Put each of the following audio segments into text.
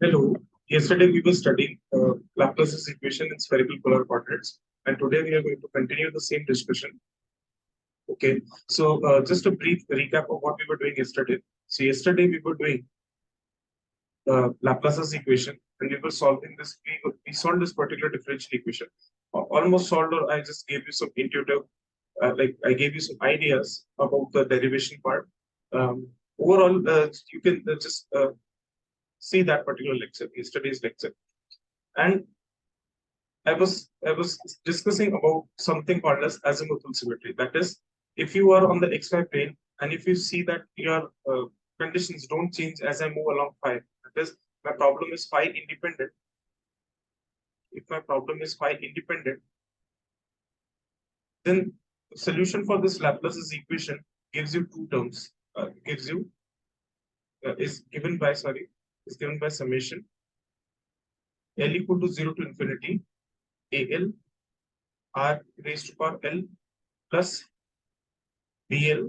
Hello. Yesterday we were studying Laplace's equation in spherical polar coordinates, and today we are going to continue the same discussion. Okay. So just a brief recap of what we were doing yesterday. So yesterday we were doing Laplace's equation, and we were solving this. We solved this particular differential equation. Almost solved, or I just gave you some intuitive, like I gave you some ideas about the derivation part. Overall, you can just see that particular lecture, yesterday's lecture. And I was discussing about something called as azimuthal symmetry. That is, if you are on the xy plane and if you see that your conditions don't change as I move along phi, that is, my problem is phi independent. If my problem is phi independent, then the solution for this Laplace's equation gives you two terms. Gives you is given by summation L equal to 0 to infinity AL R raised to power L plus BL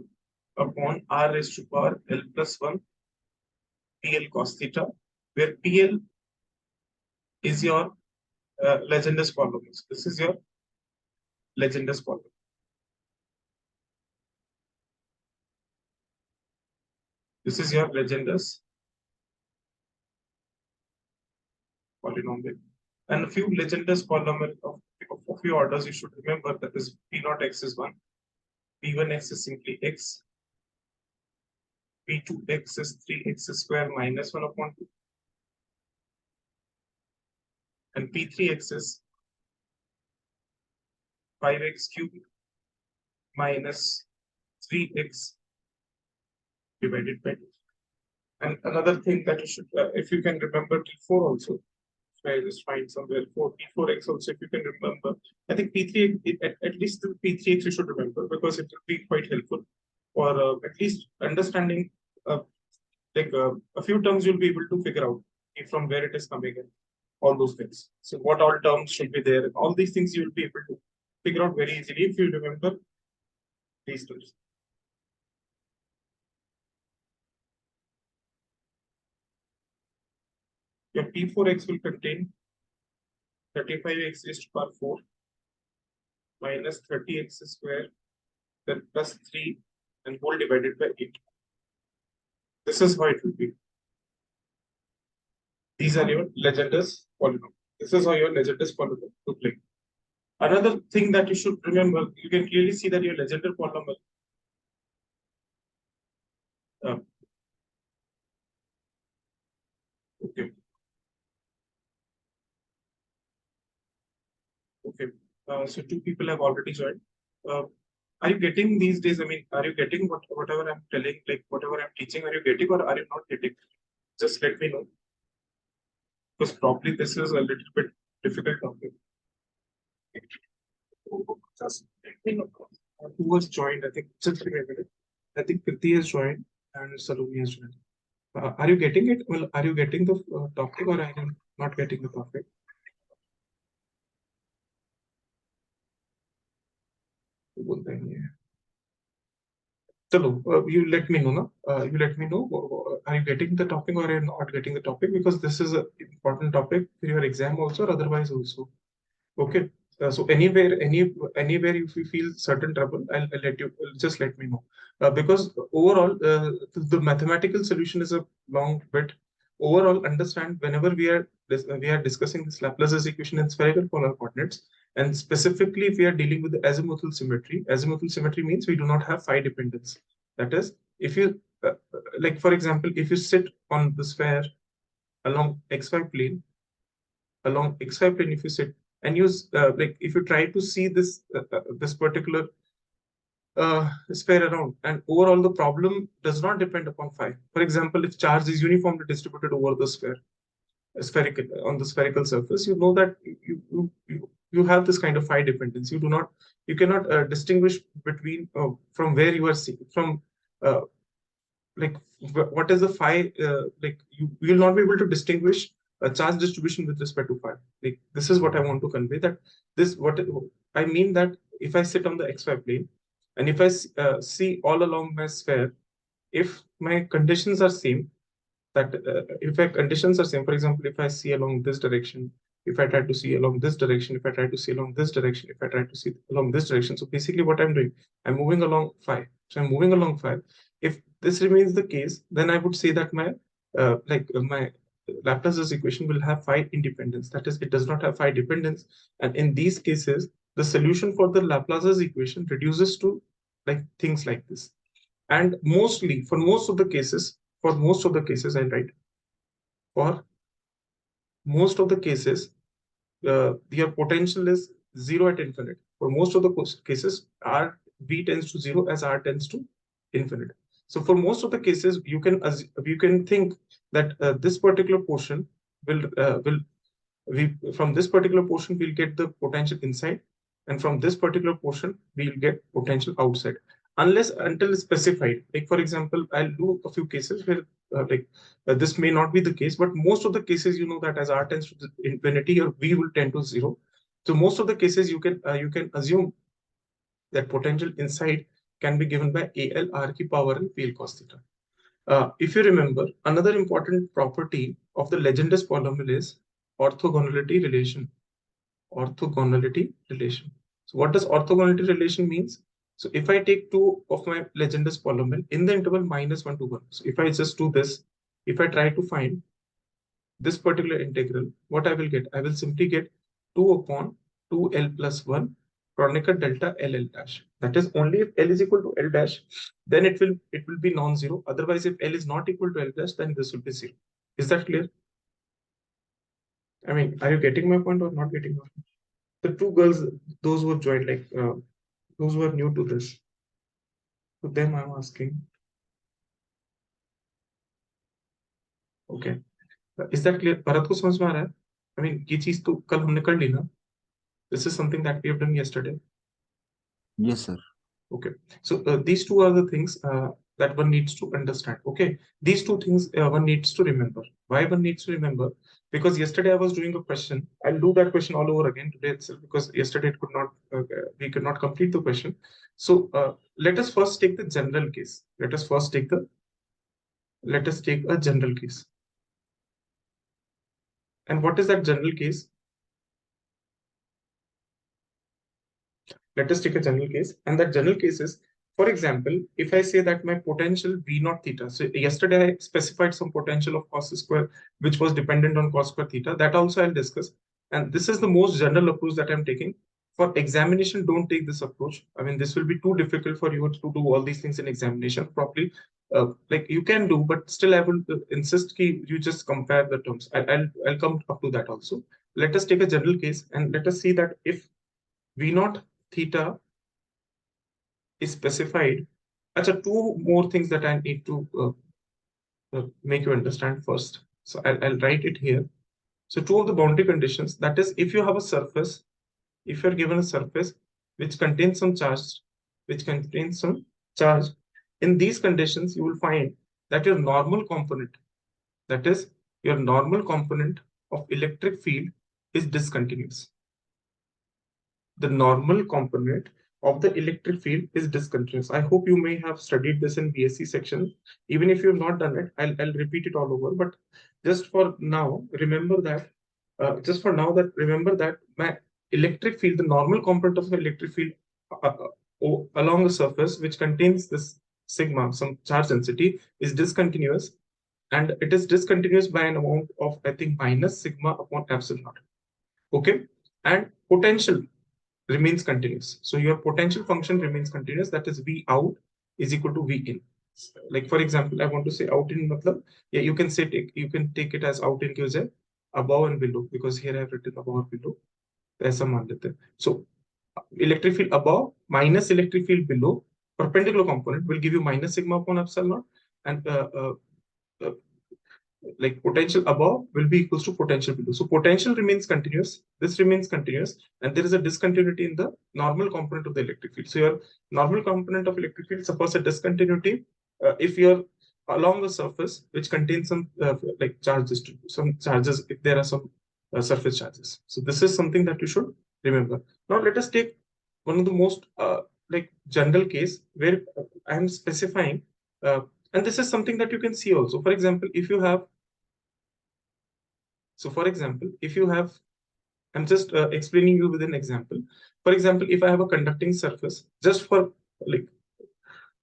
upon R raised to power L plus 1 PL cos theta, where PL is your Legendre's polynomials. This is your Legendre's polynomial. This is your Legendre's polynomial. And a few Legendre's polynomial of a few orders you should remember, that is P0x is 1, P1x is simply x, P2x is 3x square minus 1 upon 2, and P3x is 5x cubed minus 3x divided by 2. And another thing that you should, if you can remember T4 also, so I just find somewhere for P4x also, if you can remember. I think P3, at least the P3x you should remember, because it will be quite helpful for at least understanding a few terms you'll be able to figure out from where it is coming in, all those things. So what all terms should be there, all these things you will be able to figure out very easily if you remember these terms. Your P4x will contain 35x raised to power 4 minus 30x square, then plus 3 and whole divided by 8. This is how it will be. These are your Legendre's polynomial. This is how your Legendre's polynomial look like. Another thing that you should remember, you can clearly see that your Legendre polynomial okay. Okay. So two people have already joined. Are you getting these days? I mean, are you getting whatever I'm telling, like whatever I'm teaching? Are you getting or are you not getting? Just let me know. Because probably this is a little bit difficult topic. Just let me know. Who has joined? I think just give me a minute. I think Kriti has joined and Saloni has joined. Are you getting it? Well, are you getting the topic or are you not getting the topic? Chalo, you let me know, na? You let me know. Are you getting the topic or are you not getting the topic? Because this is an important topic for your exam also, or otherwise also. Okay. So anywhere if you feel certain trouble, I'll let you just let me know. Because overall, the mathematical solution is a long bit. Overall, understand whenever we are discussing this Laplace's equation in spherical polar coordinates, and specifically if we are dealing with the azimuthal symmetry. Azimuthal symmetry means we do not have phi dependence. That is, if you like for example, if you sit on the sphere along xy plane, if you sit and use like if you try to see this particular sphere around, and overall the problem does not depend upon phi. For example, if charge is uniformly distributed over the sphere, spherical on the spherical surface, you know that you have this kind of phi dependence. You cannot distinguish between from where you are seeing from like what is the phi like you will not be able to distinguish a charge distribution with respect to phi. Like this is what I want to convey, that this what I mean, that if I sit on the xy plane and if I see all along my sphere, if my conditions are same, that if conditions are same, for example, if I see along this direction, if I try to see along this direction, if I try to see along this direction, if I try to see along this direction. So basically what I'm doing, I'm moving along phi. So I'm moving along phi. If this remains the case, then I would say that my my Laplace's equation will have phi independence. That is, it does not have phi dependence. And in these cases, the solution for the Laplace's equation reduces to like things like this. And mostly, for most of the cases, I'll write, for most of the cases, your potential is zero at infinite. For most of the cases, R V tends to zero as R tends to infinite. So for most of the cases, you can think that this particular portion will we from this particular portion we'll get the potential inside, and from this particular portion we'll get potential outside, unless until specified. Like for example, I'll do a few cases where this may not be the case, but most of the cases, you know that as R tends to infinity, your V will tend to zero. So most of the cases you can assume that potential inside can be given by AL R ki power and PL cos theta. If you remember, another important property of the Legendre's polynomial is orthogonality relation. Orthogonality relation. So what does orthogonality relation means? So if I take two of my Legendre's polynomial in the interval -1 to 1. So if I just do this, if I try to find this particular integral, what I will get? I will simply get 2 upon 2L plus 1 Kronecker delta LL dash. That is, only if L is equal to L dash, then it will be non-zero. Otherwise, if L is not equal to L dash, then this will be zero. Is that clear? I mean, are you getting my point or not getting my point? The two girls, those who have joined, those who are new to this, to them I'm asking. Okay. Is that clear? Bharat को समझ में आ रहा है? I mean, ये चीज तो कल हमने कर ली ना? This is something that we have done yesterday. Yes, sir. Okay, so these two are the things that one needs to understand. Okay, these two things one needs to remember. Why one needs to remember? Because yesterday I was doing a question. I'll do that question all over again today itself, because yesterday it could not we could not complete the question. So let us first take the general case. Let us take a general case. And what is that general case? Let us take a general case, and that general case is, for example, if I say that my potential V naught theta, so yesterday I specified some potential of cos square, which was dependent on cos square theta, that also I'll discuss. And this is the most general approach that I'm taking. For examination, don't take this approach. I mean, this will be too difficult for you to do all these things in examination properly. Like you can do, but still I will insist that you just compare the terms. I'll come up to that also. Let us take a general case and let us see that if V naught theta is specified. Achha, two more things that I need to make you understand first. So I'll write it here. So two of the boundary conditions, that is, if you have a surface, if you're given a surface which contains some charge, in these conditions, you will find that your normal component, that is, your normal component of electric field is discontinuous. The normal component of the electric field is discontinuous. I hope you may have studied this in BSc section. Even if you have not done it, I'll repeat it all over. But just for now, remember that. Remember that my electric field, the normal component of the electric field along a surface which contains this sigma, some charge density, is discontinuous, and it is discontinuous by an amount of, I think, minus sigma upon epsilon naught. Okay, and potential remains continuous. So your potential function remains continuous. That is, V out is equal to V in. Like for example, I want to say out in matlab, yeah, you can take it as out in की वजह above and below, because here I have written above or below. ऐसा मान लेते हैं. So electric field above minus electric field below, perpendicular component will give you minus sigma upon epsilon naught, and like potential above will be equals to potential below. So potential remains continuous, this remains continuous, and there is a discontinuity in the normal component of the electric field. So your normal component of electric field suffers a discontinuity if you're along a surface which contains some like charges, some charges, if there are some surface charges. So this is something that you should remember. Now let us take one of the most like general case where I am specifying And this is something that you can see also. For example, if you have, I'm just explaining you with an example. For example, if I have a conducting surface, like,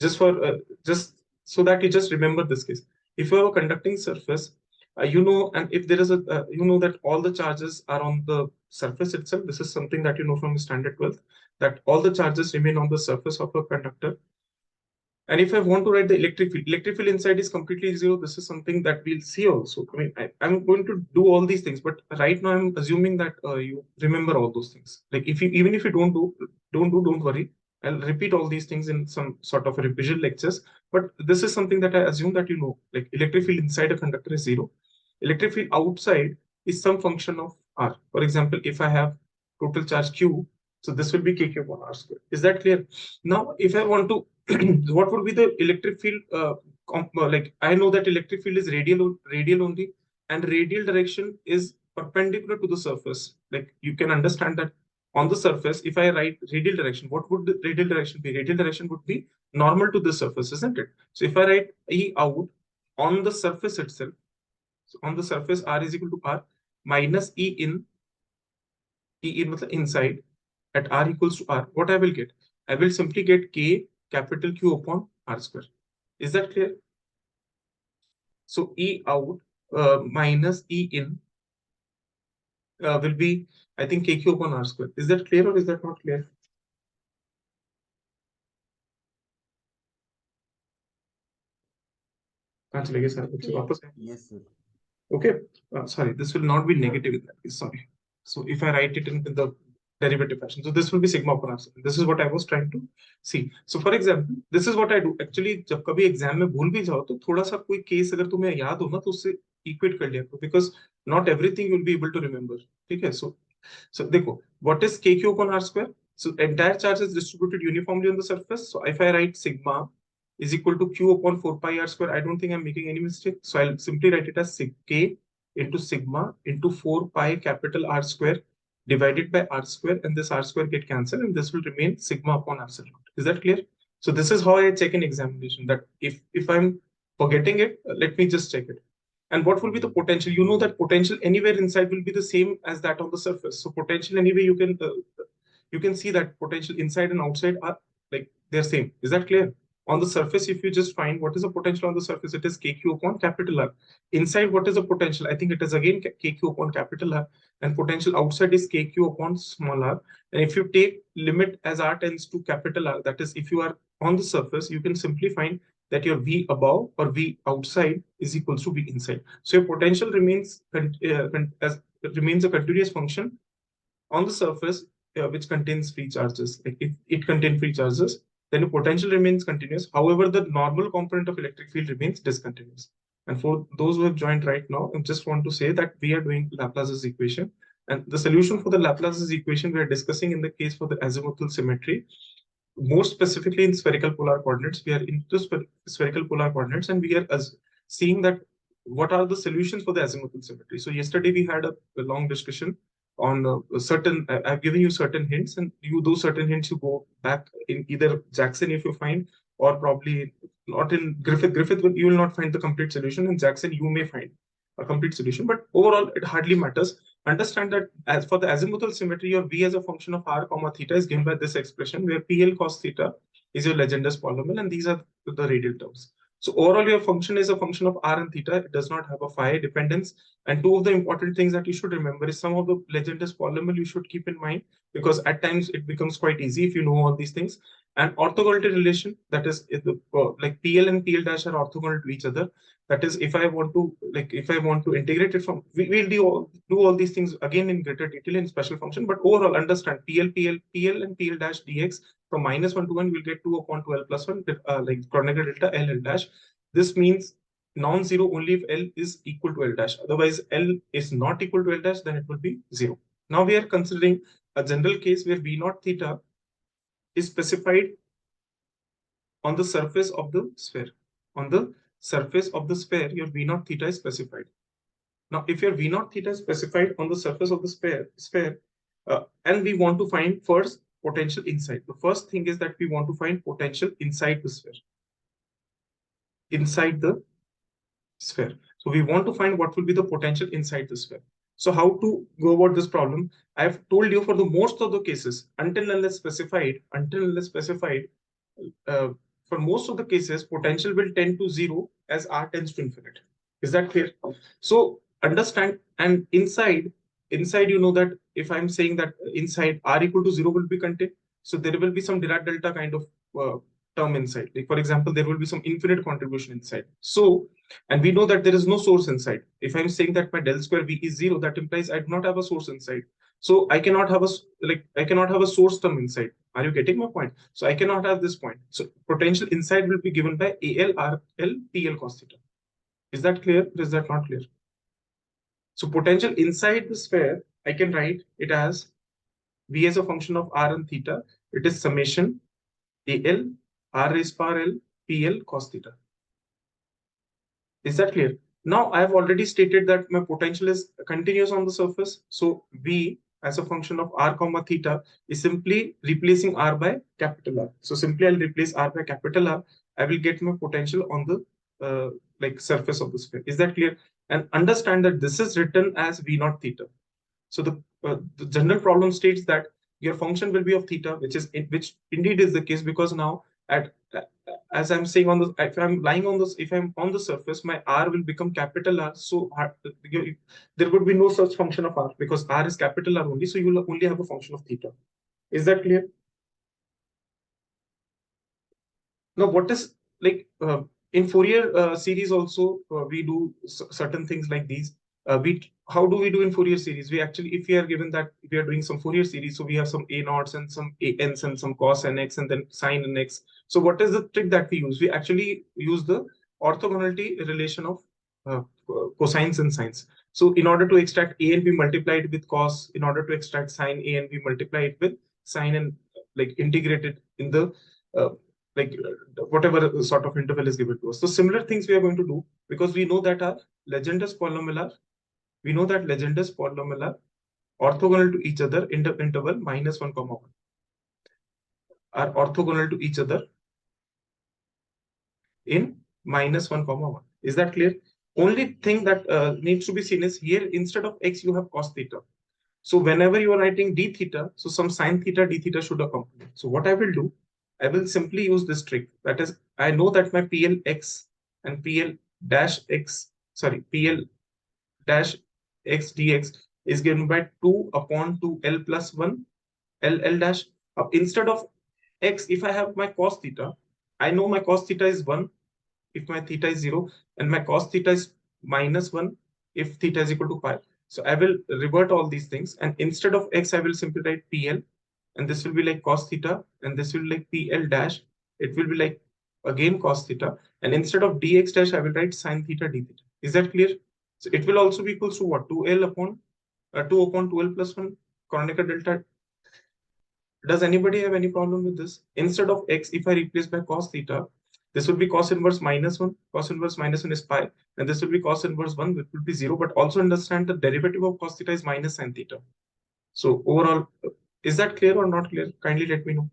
just for just so that you just remember this case. If you have a conducting surface, and if there is that all the charges are on the surface itself. This is something that you know from standard 12th, that all the charges remain on the surface of a conductor. And if I want to write the electric field inside is completely zero. This is something that we'll see also. I mean, I'm going to do all these things, but right now I'm assuming that you remember all those things. Like if you, even if you don't worry. I'll repeat all these things in some sort of revision lectures. But this is something that I assume that you know. Like electric field inside a conductor is zero. Electric field outside is some function of R. For example, if I have total charge Q, so this will be kq upon r square. Is that clear? Now, if I want to, what would be the electric field? Like I know that electric field is radial only, and radial direction is perpendicular to the surface. Like you can understand that on the surface, if I write radial direction, what would the radial direction be? Radial direction would be normal to the surface, isn't it? So if I write E out on the surface itself, so on the surface r is equal to r minus E in inside at r equals to r, what I will get? I will simply get k capital Q upon r square. Is that clear? So E out minus E in will be, I think, kq upon r square. Is that clear or is that not clear? कहाँ चले गए सारे बच्चे? वापस आए? Yes, sir. Okay, sorry, this will not be negative in that case. Sorry. So if I write it in the derivative fashion, so this will be sigma upon r. This is what I was trying to see. So for example, this is what I do. Actually, जब कभी exam में भूल भी जाओ तो थोड़ा सा कोई केस अगर तुम्हें याद हो ना तो उससे इक्वेट कर लिया करो, because not everything you'll be able to remember. ठीक है? So देखो, what is kq upon r square? So entire charge is distributed uniformly on the surface. So if I write sigma is equal to q upon 4 pi r square. I don't think I'm making any mistake. So I'll simply write it as sig k into sigma into 4 pi capital R square divided by R square, and this R square get cancelled, and this will remain sigma upon epsilon. Is that clear? So this is how I check in examination, that if I'm forgetting it, let me just check it. And what will be the potential? You know that potential anywhere inside will be the same as that on the surface. So potential anyway, you can see that potential inside and outside are like they're same. Is that clear? On the surface, if you just find what is the potential on the surface, it is kq upon capital R. Inside, what is the potential? I think it is again kq upon capital R, and potential outside is kq upon small r. And if you take limit as r tends to capital R, that is, if you are on the surface, you can simply find that your v above or v outside is equals to v inside. So your potential remains remains a continuous function on the surface which contains free charges. Like if it contains free charges, then the potential remains continuous. However, the normal component of electric field remains discontinuous. And for those who have joined right now, I just want to say that we are doing Laplace's equation. And the solution for the Laplace's equation we are discussing in the case for the azimuthal symmetry, more specifically in spherical polar coordinates. We are into spherical polar coordinates, and we are seeing that what are the solutions for the azimuthal symmetry. So yesterday we had a long discussion on certain, I've given you certain hints, and you those certain hints you go back in either Jackson if you find, or probably not in Griffith. Griffith, you will not find the complete solution. In Jackson, you may find a complete solution, but overall, it hardly matters. Understand that as for the azimuthal symmetry, your v as a function of r comma theta is given by this expression, where PL cos theta is your Legendre's polynomial, and these are the radial terms. So overall, your function is a function of r and theta. It does not have a phi dependence. And two of the important things that you should remember is some of the Legendre's polynomial you should keep in mind, because at times it becomes quite easy if you know all these things. And orthogonality relation, that is, like PL and PL dash are orthogonal to each other. That is, if I want to integrate it from, we'll do all these things again in greater detail in special function. But overall, understand PL and PL dash dx from -1 to 1, we'll get 2 upon 12 plus 1, like Kronecker delta L dash. This means non-zero only if L is equal to L dash. Otherwise, L is not equal to L dash, then it will be 0. Now we are considering a general case where V naught theta is specified on the surface of the sphere. On the surface of the sphere, your V naught theta is specified. Now, if your V naught theta is specified on the surface of the sphere, and we want to find first potential inside. The first thing is that we want to find potential inside the sphere. inside the sphere. So we want to find what will be the potential inside the sphere. So how to go about this problem? I've told you for the most of the cases, until unless specified, uh, for most of the cases, potential will tend to zero as r tends to infinite. Is that clear? So understand, and inside you know that if I'm saying that inside r equal to zero will be contained, so there will be some Dirac delta kind of uh, term inside. Like for example, there will be some infinite contribution inside. So, and we know that there is no source inside. If I'm saying that my del square v is zero, that implies I do not have a source inside. So I cannot have I cannot have a source term inside. Are you getting my point? So I cannot have this point. So potential inside will be given by AL, RL, PL cos theta. Is that clear? Or is that not clear? So potential inside the sphere, I can write it as V as a function of R and theta. It is summation AL, R raised power L, PL cos theta. Is that clear? Now I have already stated that my potential is continuous on the surface. So V as a function of r comma theta is simply replacing r by capital R. So simply I'll replace r by capital R. I will get my potential on the surface of the sphere. Is that clear? And understand that this is written as V naught theta. So the general problem states that your function will be of theta, which indeed is the case, because now at as I'm saying on the if I'm lying on this if I'm on the surface, my r will become capital R. So there would be no such function of r because r is capital R only. So you will only have a function of theta. Is that clear? Now, what is like in Fourier series also we do certain things like these. We How do we do in Fourier series? We actually, if we are given that we are doing some Fourier series, so we have some a naughts and some a n's and some cos nx and then sin nx. So what is the trick that we use? We actually use the orthogonality relation of cosines and sines. So in order to extract a and b multiplied with cos, in order to extract sine a and b multiplied with sine and like integrate it in the uh, whatever sort of interval is given to us. So similar things we are going to do because we know that our Legendre's polynomial are orthogonal to each other in the interval minus 1 comma 1 are orthogonal to each other in minus 1 comma 1. Is that clear? Only thing that needs to be seen is here instead of x you have cos theta. So whenever you are writing d theta, so some sine theta d theta should accompany. So what I will do, I will simply use this trick. That is, I know that my PLx and PL dash x, sorry, PL dash x dx is given by 2 upon 2L plus 1 L dash. Instead of x, if I have my cos theta, I know my cos theta is 1 if my theta is 0 and my cos theta is minus 1 if theta is equal to pi. So I will revert all these things, and instead of x, I will simply write PL, and this will be like cos theta, and this will be like PL dash. It will be like again cos theta, and instead of dx dash, I will write sine theta d theta. Is that clear? So it will also be equals to what? 2L upon 2 upon 2L plus 1 Kronecker delta. Does anybody have any problem with this? Instead of x, if I replace by cos theta, this would be cos inverse minus 1. Cos inverse minus 1 is pi. And this will be cos inverse 1, which will be 0. But also understand the derivative of cos theta is minus sin theta. So overall, is that clear or not clear? Kindly let me know.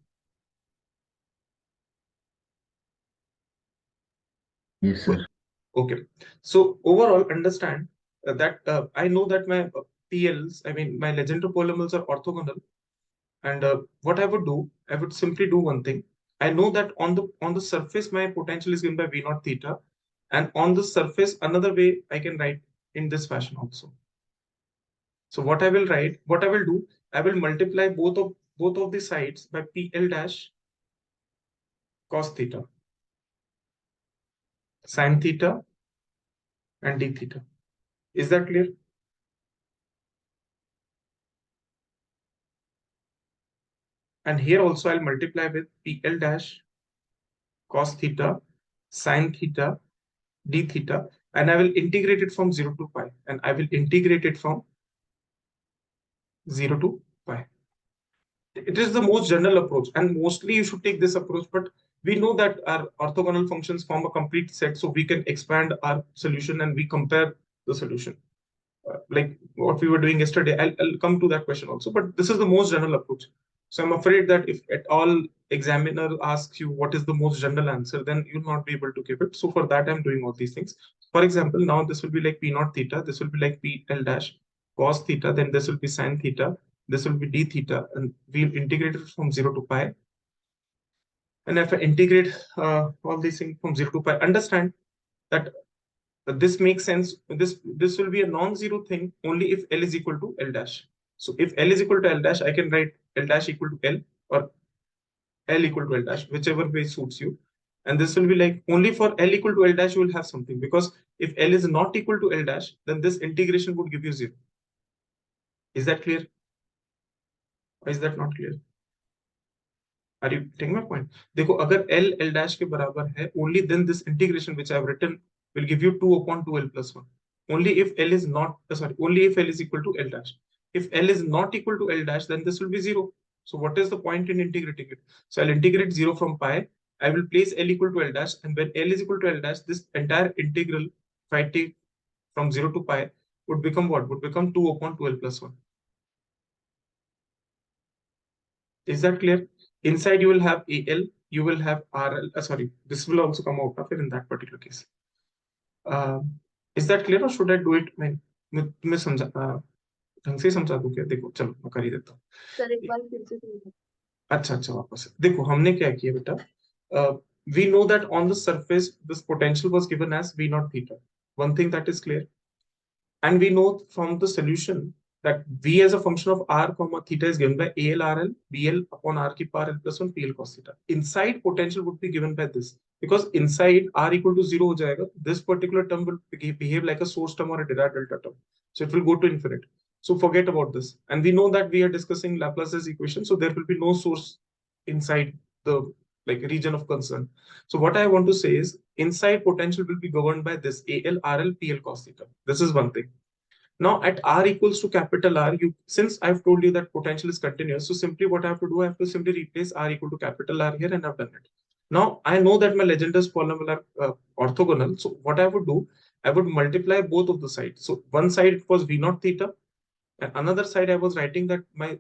Yes, sir. Okay. So overall, understand that I know that my PLs, I mean, my Legendre polynomials are orthogonal. And what I would do, I would simply do one thing. I know that on the surface, my potential is given by V naught theta. And on the surface, another way I can write in this fashion also. So what I will do, I will multiply both of the sides by PL dash cos theta, sin theta, and d theta. Is that clear? And here also I'll multiply with PL dash cos theta, sin theta, d theta, and I will integrate it from 0 to pi, and I will integrate it from 0 to pi. It is the most general approach, and mostly you should take this approach, but we know that our orthogonal functions form a complete set, so we can expand our solution and we compare the solution. Like what we were doing yesterday, I'll come to that question also, but this is the most general approach. So I'm afraid that if at all examiner asks you what is the most general answer, then you'll not be able to give it. So for that, I'm doing all these things. For example, now this will be like P naught theta, this will be like P L dash cos theta, then this will be sin theta, this will be d theta, and we'll integrate it from 0 to pi. And if I integrate all these things from 0 to pi, understand that this makes sense. This will be a non-zero thing only if L is equal to L dash. So if L is equal to L dash, I can write L dash equal to L or L equal to L dash, whichever way suits you. And this will be like only for L equal to L dash, you will have something, because if L is not equal to L dash, then this integration would give you 0. Is that clear? Or is that not clear? Are you taking my point? देखो अगर L L dash के बराबर है, only then this integration which I have written will give you 2 upon 2L plus 1. Only if L is not, only if L is equal to L dash. If L is not equal to L dash, then this will be 0. So what is the point in integrating it? So I'll integrate 0 from pi. I will place L equal to L dash, and when L is equal to L dash, this entire integral, if I take from 0 to pi, would become what? Would become 2 upon 2L plus 1. Is that clear? Inside you will have AL, you will have RL. This will also come out of it in that particular case. Is that clear, or should I do it? मैं समझा ढंग से समझा दूं क्या? देखो चलो मैं कर ही देता हूँ. सर एक बार फिर से समझाओ. अच्छा वापस देखो हमने क्या किया बेटा. We know that on the surface this potential was given as V naught theta. One thing that is clear. And we know from the solution that V as a function of R comma theta is given by AL BL upon R की power L plus 1 PL cos theta. Inside potential would be given by this, because inside R equal to 0 हो जाएगा. This particular term will behave like a source term or a Dirac delta term. So it will go to infinite. So forget about this. And we know that we are discussing Laplace's equation. So there will be no source inside the region of concern. So what I want to say is inside potential will be governed by this AL RL PL cos theta. This is one thing. Now at R equals to capital R, since I've told you that potential is continuous, so simply what I have to do, I have to simply replace R equal to capital R here, and I've done it. Now I know that my Legendre's polynomial are orthogonal. So what I would do, I would multiply both of the sides. So one side it was V naught theta, and another side I was writing that my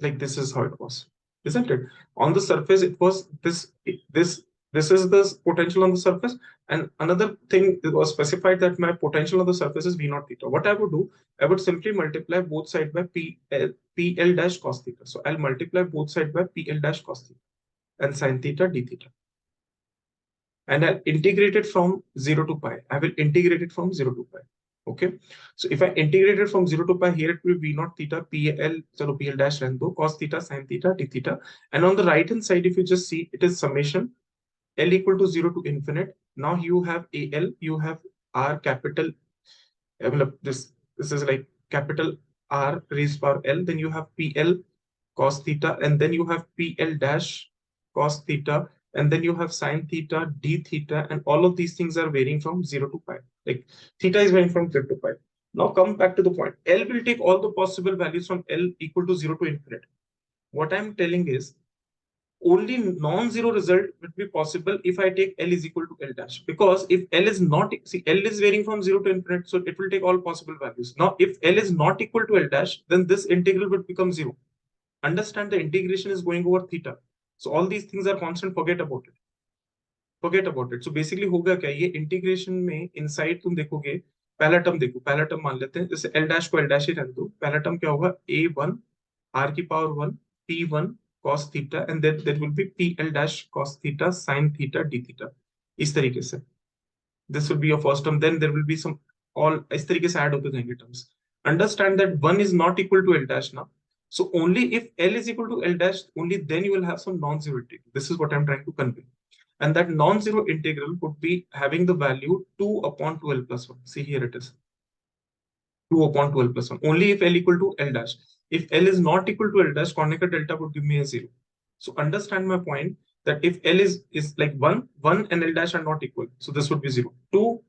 like this is how it was, isn't it? On the surface it was this is the potential on the surface, and another thing it was specified that my potential on the surface is V naught theta. What I would do, I would simply multiply both sides by PL dash cos theta. So I'll multiply both sides by PL dash cos theta and sin theta d theta, and I'll integrate it from 0 to pi. I will integrate it from 0 to pi. Okay, so if I integrate it from 0 to pi, here it will be V naught theta PL, so PL dash rando cos theta sin theta d theta. And on the right hand side, if you just see, it is summation L equal to 0 to infinite. Now you have AL, you have R capital, this is like capital R raised power L, then you have PL cos theta, and then you have PL dash cos theta, and then you have sin theta d theta, and all of these things are varying from 0 to pi. Like theta is varying from 0 to pi. Now come back to the point. L will take all the possible values from L equal to 0 to infinite. What I'm telling is only non-zero result would be possible if I take L is equal to L dash, because if L is not, see, L is varying from 0 to infinite, so it will take all possible values. Now if L is not equal to L dash, then this integral would become 0. Understand, the integration is going over theta, so all these things are constant. Forget about it. So basically होगा क्या, ये integration में inside तुम देखोगे, पहला term देखो, पहला term मान लेते हैं, जैसे L डैश को L डैश ही रहने दो. पहला टर्म क्या होगा, A1 R की power 1 P1 cos theta, and then there will be PL dash cos theta sin theta d theta. इस तरीके से this will be your first term. Then there will be some, all इस तरीके से add होते जाएंगे terms. Understand that 1 is not equal to L dash now. So only if L is equal to L dash, only then you will have some non-zero integral. This is what I'm trying to convey. And that non-zero integral would be having the value 2 upon 2L plus 1. See, here it is. 2 upon 2L plus 1. Only if L equal to L dash. If L is not equal to L dash, Kronecker delta would give me a 0. So understand my point, that if L is like 1 and L dash are not equal, so this would be 0. 2,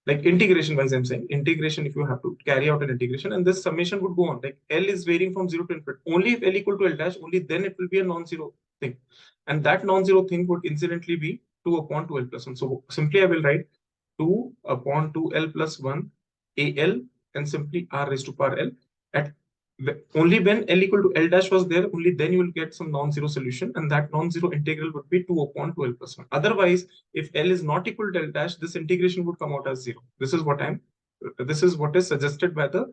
like integration wise, I'm saying integration, if you have to carry out an integration, and this summation would go on, like L is varying from 0 to infinite. Only if L equal to L dash, only then it will be a non-zero thing. And that non-zero thing would incidentally be 2 upon 2L plus 1. So simply I will write 2 upon 2L plus 1 AL, and simply R raised to power L at only when L equal to L dash was there, only then you will get some non-zero solution, and that non-zero integral would be 2 upon 2L plus 1. Otherwise, if L is not equal to L dash, this integration would come out as 0. This is what is suggested by the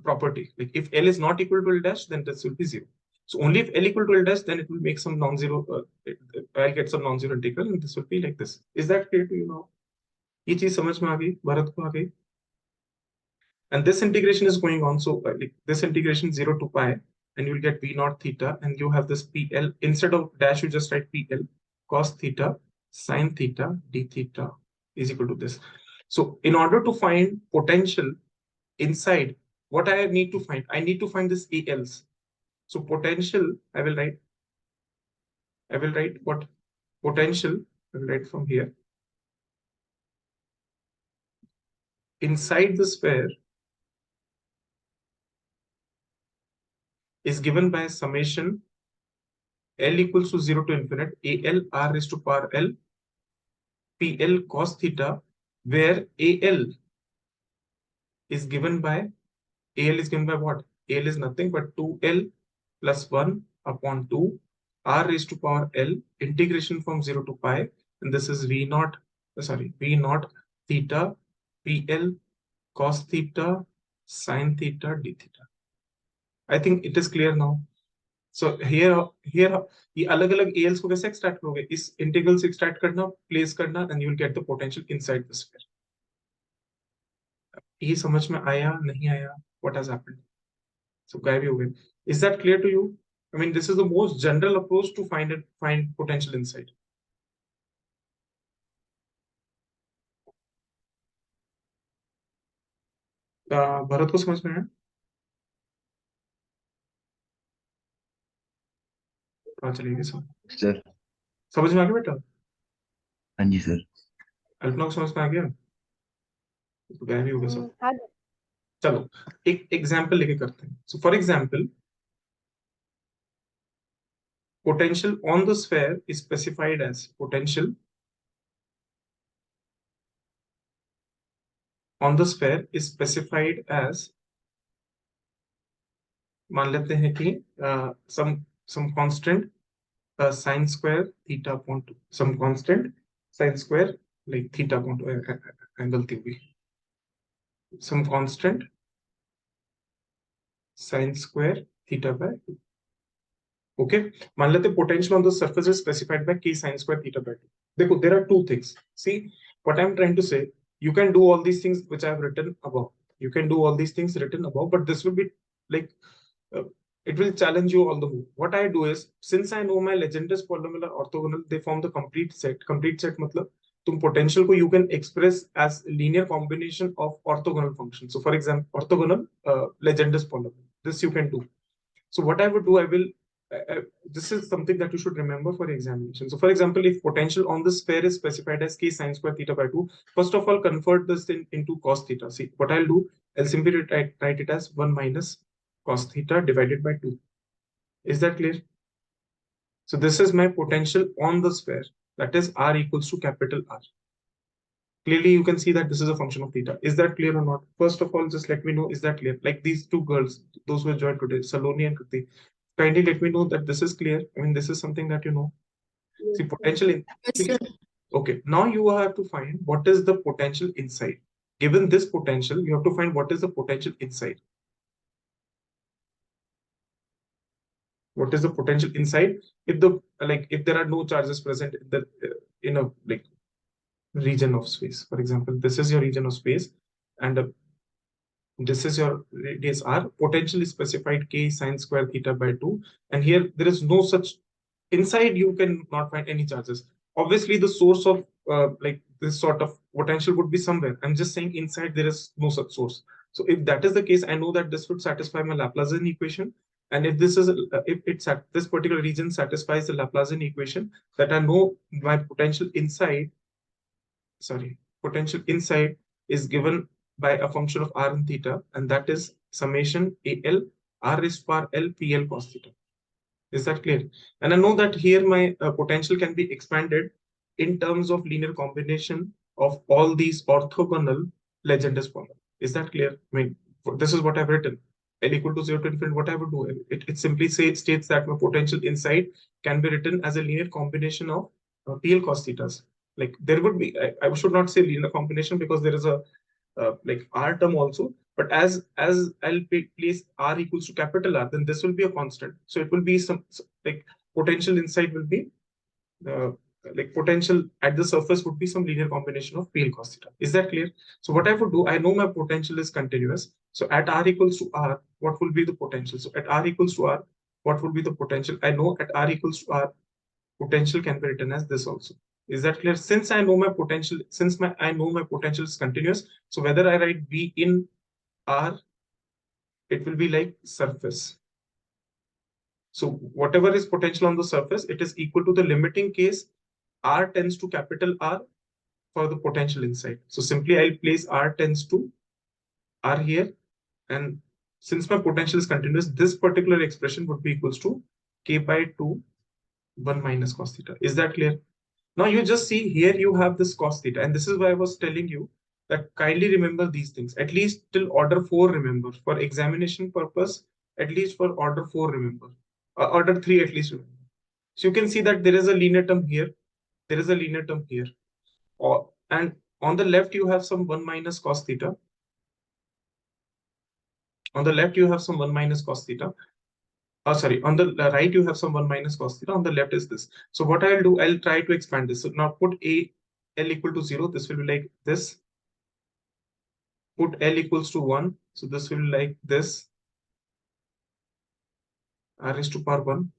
property. Like if L is not equal to L dash, then this will be 0. So only if L equal to L dash, then it will make some non-zero, I'll get some non-zero integral, and this will be like this. Is that clear to you now? ये चीज समझ में आ गई, भारत को आ गई? And this integration is going on. So like this integration 0 to pi, and you'll get v naught theta, and you have this PL. Instead of dash, you just write PL cos theta sin theta d theta is equal to this. So in order to find potential inside, what I need to find? I need to find this ALs. So potential, I will write what? Potential, I will write from here. Inside the sphere is given by summation L equals to 0 to infinite AL r raised to power L PL cos theta, where AL is given by what? AL is nothing but 2L plus 1 upon 2 r raised to power L integration from 0 to pi, and this is V naught theta PL cos theta sin theta d theta. I think it is clear now. So here ये अलग अलग ALs को कैसे extract करोगे? इस integral से extract करना, place करना, and you will get the potential inside the sphere. ये समझ में आया नहीं आया? What has happened? So गायब ही हो गए. Is that clear to you? I mean, this is the most general approach to find potential inside. Bharat को समझ में आया? कहाँ चली गई सब? सर समझ में आ गया बेटा? हाँ जी सर. अल्पना को समझ में आ गया? तो गायब ही हो गया सब. हाँ चलो एक एग्जांपल लेके करते हैं. So for example, potential on the sphere is specified as potential on the sphere is specified as, मान लेते हैं कि some constant sin square theta upon 2, some constant sin square like theta upon 2, गलती हो गई, some constant sin square theta by 2. Okay, मान लेते potential on the surface is specified by k sin square theta by 2. देखो, there are two things. See what I'm trying to say. You can do all these things which I have written above. You can do all these things written above, but this will be like it will challenge you all the more. What I do is, since I know my Legendre's polynomial are orthogonal, they form the complete set. Complete set मतलब तुम potential को you can express as linear combination of orthogonal functions. So for example, orthogonal Legendre's polynomial. This you can do. So what I would do, this is something that you should remember for examination. So for example, if potential on the sphere is specified as k sin square theta by 2, first of all, convert this into cos theta. See, what I'll do, I'll simply write it as 1 minus cos theta divided by 2. Is that clear? So this is my potential on the sphere, that is r equals to capital R. Clearly, you can see that this is a function of theta. Is that clear or not? First of all, just let me know, is that clear? Like these two girls, those who have joined today, Saloni and Kriti, kindly let me know that this is clear. I mean, this is something that you know. See, potential in. Okay, now you have to find what is the potential inside. Given this potential, you have to find what is the potential inside. What is the potential inside? If there are no charges present in a like region of space. For example, this is your region of space, and this is your radius r. Potential is specified k sin square theta by 2, and here there is no such. Inside you can not find any charges. Obviously, the source of like this sort of potential would be somewhere. I'm just saying inside there is no such source. So if that is the case, I know that this would satisfy my Laplacian equation. And if this is this particular region satisfies the Laplacian equation, that I know my potential inside is given by a function of r and theta, and that is summation AL r raised to power L PL cos theta. Is that clear? And I know that here my potential can be expanded in terms of linear combination of all these orthogonal Legendre's polynomials. Is that clear? I mean, this is what I've written. L equal to 0 to infinity, what I would do, it simply states that my potential inside can be written as a linear combination of PL cos thetas. Like there would be, I should not say linear combination because there is a like R term also, but as I'll place R equals to capital R, then this will be a constant. So it will be some like potential inside will be the like potential at the surface would be some linear combination of PL cos theta. Is that clear? So what I would do, I know my potential is continuous. So at R equals to R, what will be the potential? So at R equals to R, what will be the potential? I know at R equals to R, potential can be written as this also. Is that clear? Since I know my potential, I know my potential is continuous, so whether I write V in R, it will be like surface. So whatever is potential on the surface, it is equal to the limiting case R tends to capital R for the potential inside. So simply I'll place R tends to R here, and since my potential is continuous, this particular expression would be equals to K by 2 1 minus cos theta. Is that clear? Now you just see here you have this cos theta, and this is why I was telling you that kindly remember these things, at least till order 4 remember. For examination purpose, at least for order 4 remember. Order 3 at least remember. So you can see that there is a linear term here, there is a linear term here. And on the left you have some 1 minus cos theta. On the left you have some 1 minus cos theta. Oh, sorry, on the right you have some 1 minus cos theta, on the left is this. So what I'll do, I'll try to expand this. So now put L equal to 0, this will be like this. Put L equals to 1, so this will be like this. R raised to power 1,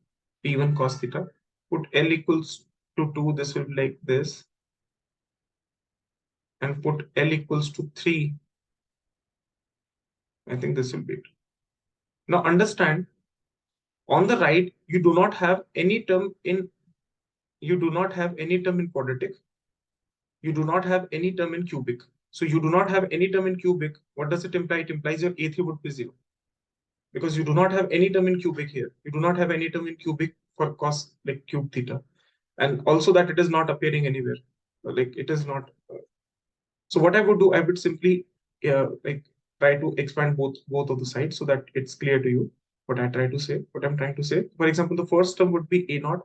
P1 cos theta. Put L equals to 2, this will be like this. And put L equals to 3, I think this will be it. Now understand, on the right, you do not have any term in quadratic. You do not have any term in cubic. So you do not have any term in cubic. What does it imply? It implies your A3 would be 0. Because you do not have any term in cubic here. You do not have any term in cubic for cos like cube theta. And also that it is not appearing anywhere. Like it is not. So what I would do, I would simply like try to expand both of the sides so that it's clear to you what I'm trying to say. For example, the first term would be A0,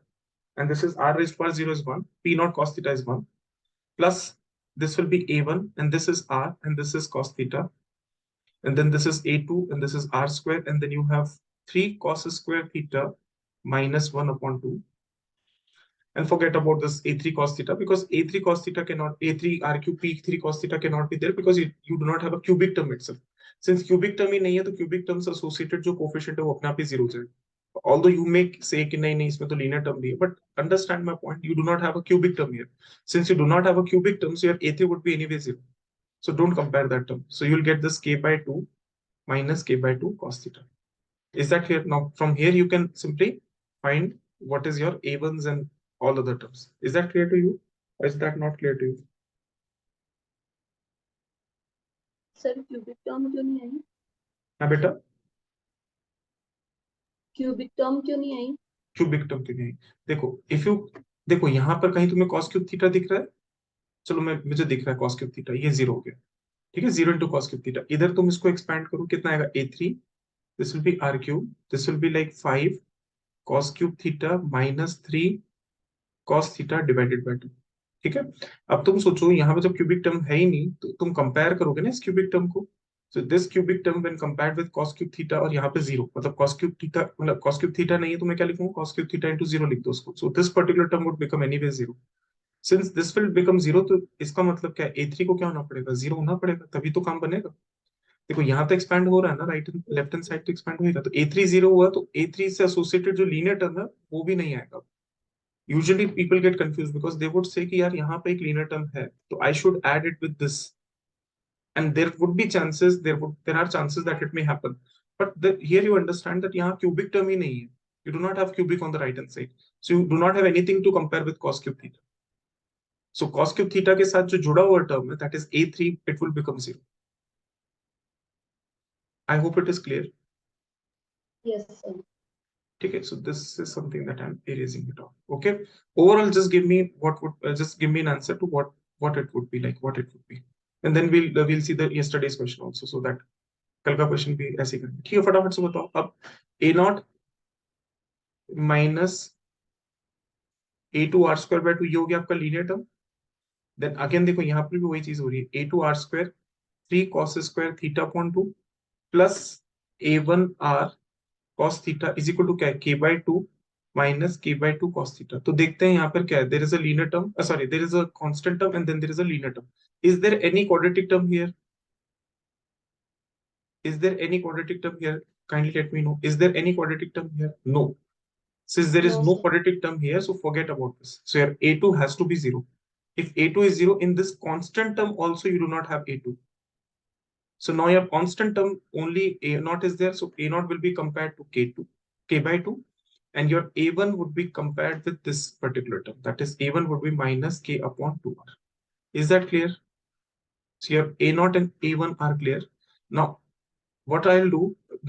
and this is R raised to power 0 is 1, P0 cos theta is 1, plus this will be A1, and this is R, and this is cos theta, and then this is A2, and this is R square, and then you have 3 cos square theta minus 1 upon 2. And forget about this A3 cos theta, because A3 cos theta cannot, A3 R cube P3 cos theta cannot be there because you do not have a cubic term itself. Since cubic term ही नहीं है, तो cubic terms associated जो coefficient है वो अपने आप ही 0 हो जाएगा. Although you may say कि नहीं इसमें तो linear term नहीं है, but understand my point. You do not have a cubic term here. Since you do not have a cubic term, so your A3 would be anyway 0. So don't compare that term. So you'll get this K by 2 minus K by 2 cos theta. Is that clear? Now from here you can simply find what is your A1s and all other terms. Is that clear to you? Or is that not clear to you? Sir cubic term क्यों नहीं आई? हाँ बेटा, cubic term क्यों नहीं आई? Cubic term क्यों नहीं? देखो यहाँ पर कहीं तुम्हें cos क्यूब थीटा दिख रहा है. चलो मुझे दिख रहा है cos क्यूब थीटा, ये 0 हो गया. ठीक है, 0 into cos क्यूब थीटा. इधर तुम इसको एक्सपैंड करो, कितना आएगा? A3, this will be R cube, this will be like 5 cos cube theta minus 3 cos theta divided by 2. ठीक है. अब तुम सोचो यहाँ पे जब क्यूबिक टर्म है ही नहीं, तो तुम कंपेयर करोगे ना इस क्यूबिक टर्म को. So this cubic term when compared with cos cube theta, और यहाँ पे 0, मतलब cos cube theta, मतलब cos cube theta नहीं है तो मैं क्या लिखूंगा? cos cube theta into 0 लिख दो उसको. So this particular term would become anyway 0. Since this will become 0, तो इसका मतलब क्या है? A3 को क्या होना पड़ेगा? 0 होना पड़ेगा, तभी तो काम बनेगा. देखो यहाँ तो एक्सपैंड हो रहा है ना, राइट लेफ्ट हैंड साइड तो एक्सपैंड होगा, तो A3 0 हुआ, तो A3 से एसोसिएटेड जो लीनियर टर्म है वो भी नहीं आएगा. Usually people get confused because they would say कि यार यहाँ पे एक लीनियर टर्म है, तो I should add it with this. And there would be chances, there are chances that it may happen, but here you understand that यहाँ cubic term ही नहीं है. You do not have cubic on the right hand side, so you do not have anything to compare with cos cube theta. So cos cube theta के साथ जो जुड़ा हुआ term है, that is A3, it will become 0. I hope it is clear. Yes sir. Okay, so this is something that I'm erasing it off. Okay, overall just give me an answer to what it would be like, what it would be, and then we'll see the yesterday's question also, so that कल का question भी ऐसे करेंगे, ठीक है? फटाफट से बताओ अब a0 माइनस a2r² ये हो गया आपका लीनियर टर्म। देन अगेन देखो यहाँ पर भी वही चीज हो रही है, a2r² 3 cos square theta upon 2 plus a1r cos theta is equal to क्या है, k/2 minus k/2 cos theta. तो देखते हैं यहाँ पर क्या है, there is a linear term, sorry there is a constant term and then there is a linear term. Is there any quadratic term here? Is there any quadratic term here? Kindly let me know. Is there any quadratic term here? No. Since there is No, no sir. quadratic term here, so forget about this. So your a2 has to be 0. If a2 is 0, in this constant term also you do not have a2. So now your constant term only a0 is there. So a0 will be compared to k/2, and your a1 would be compared with this particular term. That is a1 would be minus k upon 2r. Is that clear? So your a0 and a1 are clear. Now what I'll do,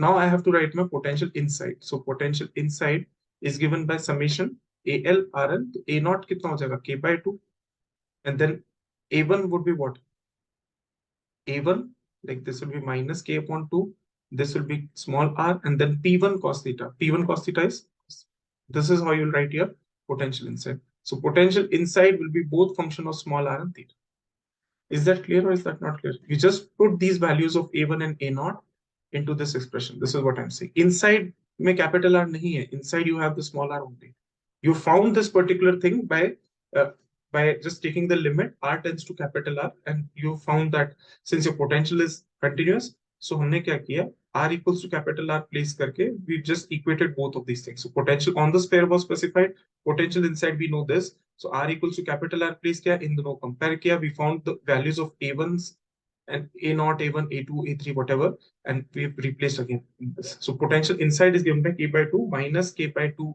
now I have to write my potential inside. So potential inside is given by summation AL RL. तो A0 कितना हो जाएगा, k/2, and then A1 would be what? A1, like this will be minus k upon 2. This will be small r, and then P1 cos theta. P1 cos theta is, this is how you'll write your potential inside. So potential inside will be both function of small r and theta. Is that clear or is that not clear? You just put these values of A1 and A0 into this expression. This is what I'm saying. Inside में capital R नहीं है. Inside you have the small r only. You found this particular thing by just taking the limit r tends to capital R, and you found that since your potential is continuous, so हमने क्या किया, r equals to capital R place करके we just equated both of these things. So potential on the sphere was specified, potential inside we know this. So r equals to capital R place किया, इन दोनों compare किया, we found the values of a1s and a0, a1, a2, a3, whatever, and we replaced again in this. So potential inside is given by k/2 minus k/2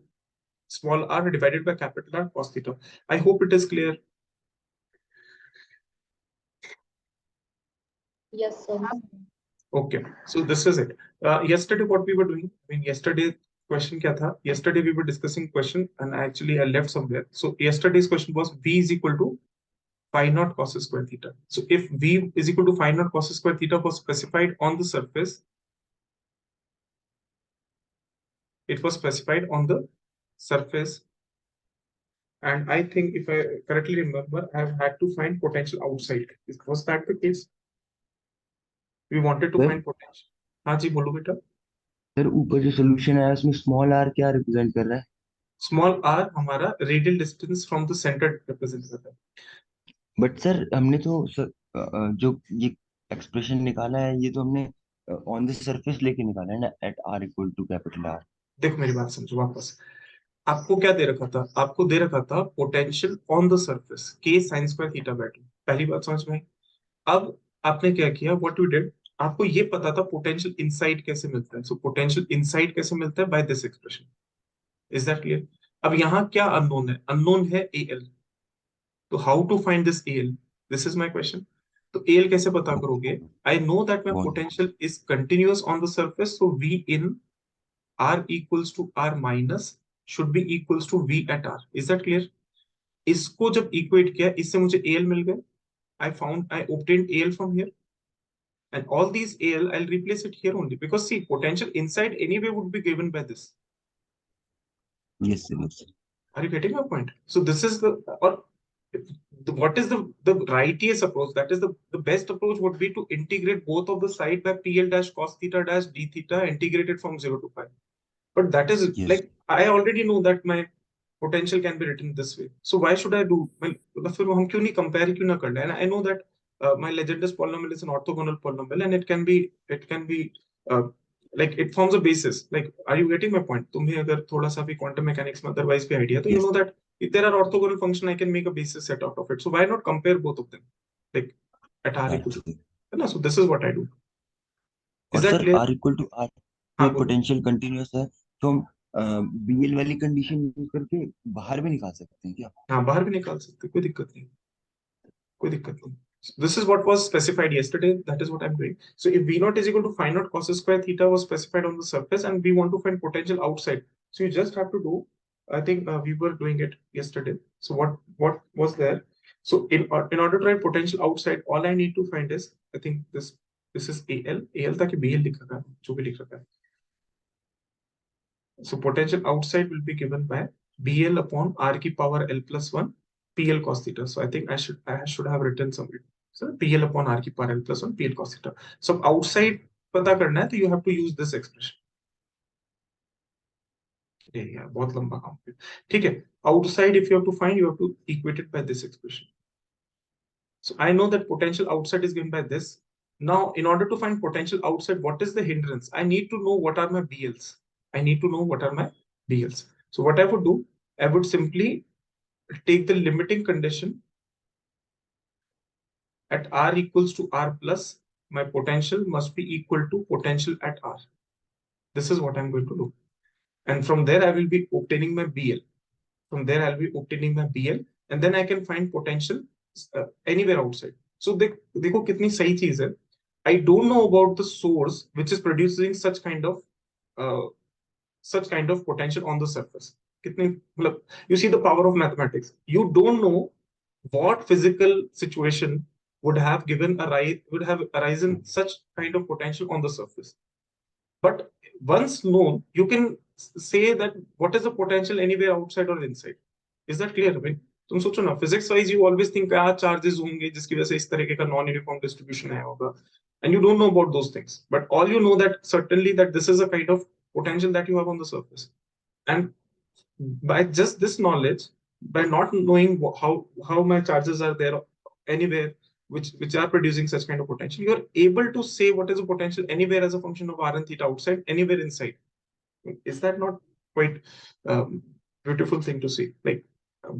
small r divided by capital R cos theta. I hope it is clear. Yes, sir. Okay, so this is it. Yesterday what we were doing, I mean yesterday question kya tha? Yesterday we were discussing question and actually I left somewhere. So yesterday's question was v is equal to phi naught cos square theta. So if v is equal to phi naught cos square theta was specified on the surface, it was specified on the surface, and I think if I correctly remember, I have had to find potential outside. Was that the case? We wanted to Sir? find potential. हाँ जी बोलो बेटा. Sir ऊपर जो solution है उसमें small are क्या represent कर रहा है? Small r हमारा radial distance from the center represent करता है. बट सर हमने तो सर, जो ये एक्सप्रेशन निकाला है ये तो हमने ऑन द सरफेस लेके निकाला है ना, at R equal to capital R. देखो मेरी बात समझो वापस. आपको क्या दे रखा था? आपको दे रखा था potential on the surface k sin square theta by 2. पहली बात समझ में आई. अब आपने क्या किया, व्हाट यू डिड, आपको ये पता था पोटेंशियल इनसाइड कैसे मिलता है. सो पोटेंशियल इनसाइड कैसे मिलता है, by this expression. Is that clear? अब यहाँ क्या अननोन है? अननोन है AL. तो how to find this AL? This is my question. तो AL कैसे पता करोगे? I know that my potential is continuous on the surface, so V in R equals to R minus should be equals to V at R. Is that clear? इसको जब equate किया, इससे मुझे AL मिल गए. I obtained AL from here, and all these AL I'll replace it here only, because see potential inside anyway would be given by this. Yes sir, yes sir. Are you getting my point? So this is or what is the righteous approach? That is the best approach would be to integrate both of the side by PL dash cos theta dash d theta integrated from 0 to pi. But that is yes like, I already know that my potential can be written this way. So why should I do? Well, फिर हम क्यों नहीं compare, क्यों ना कर ले? And I know that my Legendus polynomial is an orthogonal polynomial, and it can be uh, like it forms a basis. Like, are you getting my point? तुम्हें अगर थोड़ा सा भी quantum mechanics में otherwise भी idea, तो you yes. know that if there are orthogonal function, I can make a basis set out of it. So why not compare both of them? Like at R equal to, है ना? So this is what I do. Is और that sir clear? R equal to R हाँ पे बोलो. Potential continuous है तो हम BL वाली कंडीशन यूज करके बाहर भी निकाल सकते हैं क्या? हाँ बाहर भी निकाल सकते, कोई दिक्कत नहीं. कोई दिक्कत नहीं. This is what was specified yesterday. That is what I'm doing. So if V naught is equal to phi naught cos square theta was specified on the surface, and we want to find potential outside. So you just have to do. I think we were doing it yesterday. So what was there? So in order to find potential outside, all I need to find is, I think this This is AL ताकि BL लिख रखा है, जो भी लिख रखा है. So potential outside will be given by BL upon R की power L plus 1 PL cos theta. So I think I should have written something. So PL upon R की power L plus 1 PL cos theta. So outside पता करना है तो you have to use this expression. Yeah, बहुत लंबा काम है. ठीक है. Outside if you have to find, you have to equate it by this expression. So I know that potential outside is given by this. Now, in order to find potential outside, what is the hindrance? I need to know what are my BLs. I need to know what are my BLs. So what I would do, I would simply take the limiting condition at R equals to R plus, my potential must be equal to potential at R. This is what I'm going to do. And from there, I will be obtaining my BL. From there, I'll be obtaining my BL, and then I can find potential anywhere outside. So देखो कितनी सही चीज है. I don't know about the source which is producing such kind of potential on the surface. कितनी मतलब, you see the power of mathematics. You don't know what physical situation would have arisen such kind of potential on the surface. But once known, you can say that what is the potential anywhere outside or inside. Is that clear? I mean, तुम सोचो ना, physics wise you always think क्या charges होंगे जिसकी वजह से इस तरीके का non uniform distribution आया होगा, and you don't know about those things, but all you know that certainly that this is a kind of potential that you have on the surface. And by just this knowledge, by not knowing how my charges are there anywhere which are producing such kind of potential, you are able to say what is the potential anywhere as a function of r and theta outside, anywhere inside. Is that not quite beautiful thing to see? Like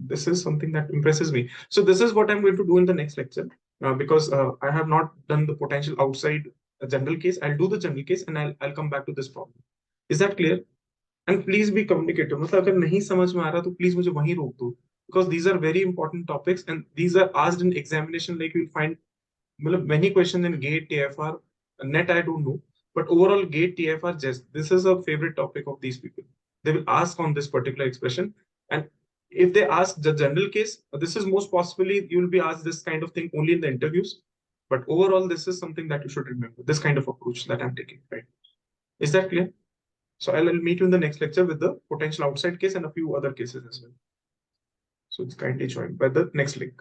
this is something that impresses me. So this is what I'm going to do in the next lecture, because I have not done the potential outside a general case. I'll do the general case and I'll come back to this problem. Is that clear? And please be communicative. मतलब अगर नहीं समझ में आ रहा तो please मुझे वहीं रोक दो, because these are very important topics and these are asked in examination. Like you'll find मतलब many questions in GATE, TFR, net I don't know, but overall GATE, TFR, just this is a favorite topic of these people. They will ask on this particular expression, and if they ask the general case, this is most possibly you will be asked this kind of thing only in the interviews. But overall, this is something that you should remember. This kind of approach that I'm taking, right? Is that clear? So I'll meet you in the next lecture with the potential outside case and a few other cases as well. So it's kindly joined by the next link.